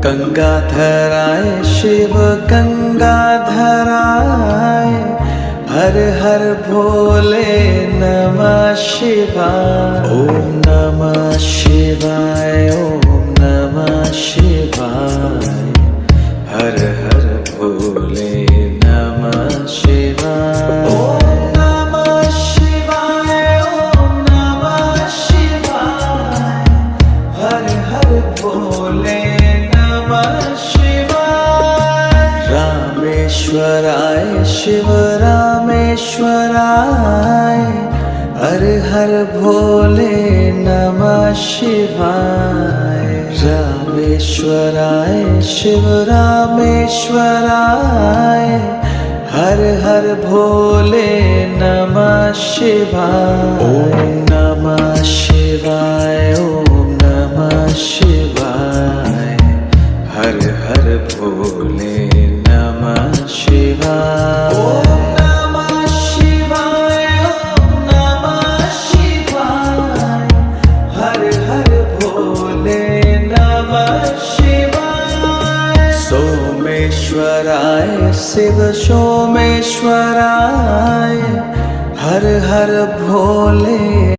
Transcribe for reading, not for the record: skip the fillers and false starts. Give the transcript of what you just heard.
गंगाधराय शिव गंगाधराय, हर हर भोले नमः शिवाय। ओम नमः शिवाय, ओम नमः शिवाय, हर हर भोले नमः शिवाय। ओम नमः शिवाय, ओम नमः शिवाय, हर हर भोले नमः शिवाय। रामेश्वराय शिव रामेश्वराय, हर हर भोले नमः शिवाय। रामेश्वराय शिव रामेश्वराय, हर हर भोले नमः शिवाय। ओम नमः शिवाय, ओम नमः शिवाय, हर हर भोले नमः शिवाय। ओम नमः शिवाय, ओम नमः शिवाय, हर हर भोले नमः शिवाय। सोमेश्वराय शिव सोमेश्वराय, हर हर भोले